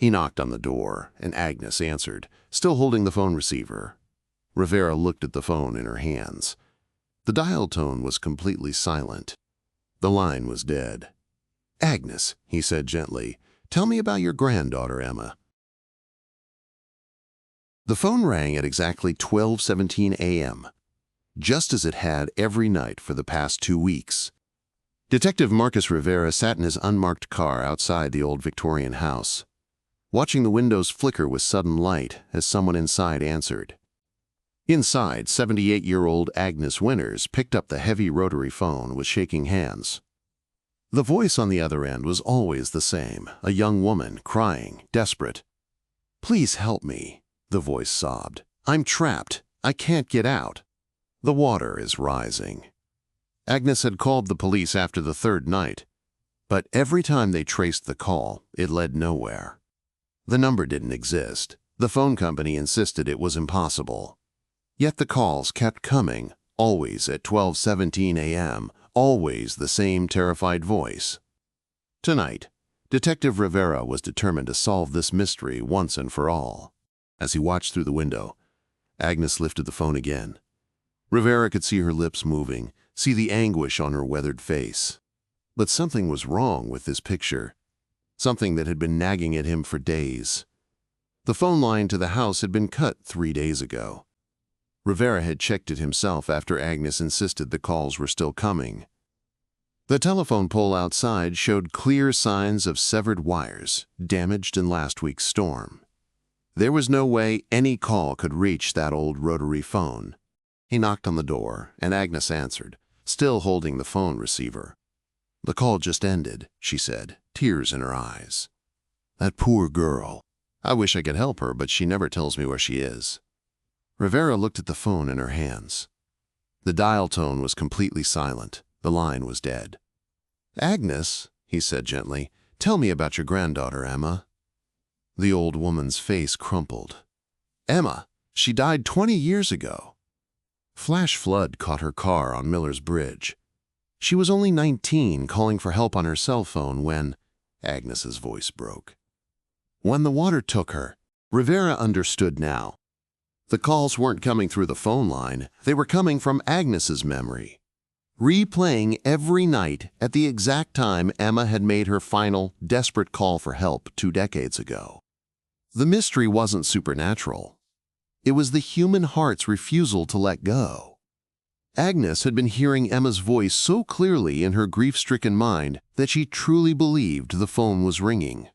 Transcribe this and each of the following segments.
He knocked on the door, and Agnes answered, still holding the phone receiver. Rivera looked at the phone in her hands. The dial tone was completely silent. The line was dead. "Agnes," he said gently, "tell me about your granddaughter, Emma." The phone rang at exactly 12:17 a.m., just as it had every night for the past 2 weeks. Detective Marcus Rivera sat in his unmarked car outside the old Victorian house, watching the windows flicker with sudden light as someone inside answered. Inside, 78-year-old Agnes Winters picked up the heavy rotary phone with shaking hands. The voice on the other end was always the same, a young woman, crying, desperate. "Please help me," the voice sobbed. "I'm trapped. I can't get out. The water is rising." Agnes had called the police after the 3rd night, but every time they traced the call, it led nowhere. The number didn't exist. The phone company insisted it was impossible. Yet the calls kept coming, always at 12:17 a.m., always the same terrified voice. Tonight, Detective Rivera was determined to solve this mystery once and for all. As he watched through the window, Agnes lifted the phone again. Rivera could see her lips moving, see the anguish on her weathered face. But something was wrong with this picture, something that had been nagging at him for days. The phone line to the house had been cut 3 days ago. Rivera had checked it himself after Agnes insisted the calls were still coming. The telephone pole outside showed clear signs of severed wires, damaged in last week's storm. There was no way any call could reach that old rotary phone. He knocked on the door, and Agnes answered, still holding the phone receiver. "The call just ended," she said, tears in her eyes. "That poor girl. I wish I could help her, but she never tells me where she is." Rivera looked at the phone in her hands. The dial tone was completely silent. The line was dead. "Agnes," he said gently, "tell me about your granddaughter, Emma." The old woman's face crumpled. "Emma, she died 20 years ago." Flash flood caught her car on Miller's Bridge. She was only 19, calling for help on her cell phone when Agnes's voice broke. When the water took her, Rivera understood now. The calls weren't coming through the phone line, they were coming from Agnes's memory, replaying every night at the exact time Emma had made her final, desperate call for help 2 decades ago. The mystery wasn't supernatural. It was the human heart's refusal to let go. Agnes had been hearing Emma's voice so clearly in her grief-stricken mind that she truly believed the phone was ringing.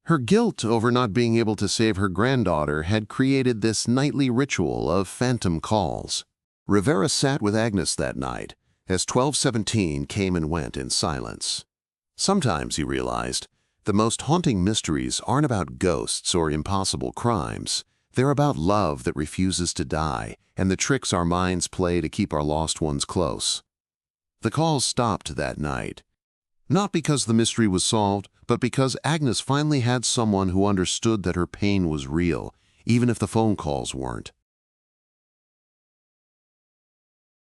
Her guilt over not being able to save her granddaughter had created this nightly ritual of phantom calls. Rivera sat with Agnes that night as 12:17 came and went in silence. Sometimes, he realized, the most haunting mysteries aren't about ghosts or impossible crimes. They're about love that refuses to die and the tricks our minds play to keep our lost ones close. The calls stopped that night. Not because the mystery was solved, but because Agnes finally had someone who understood that her pain was real, even if the phone calls weren't.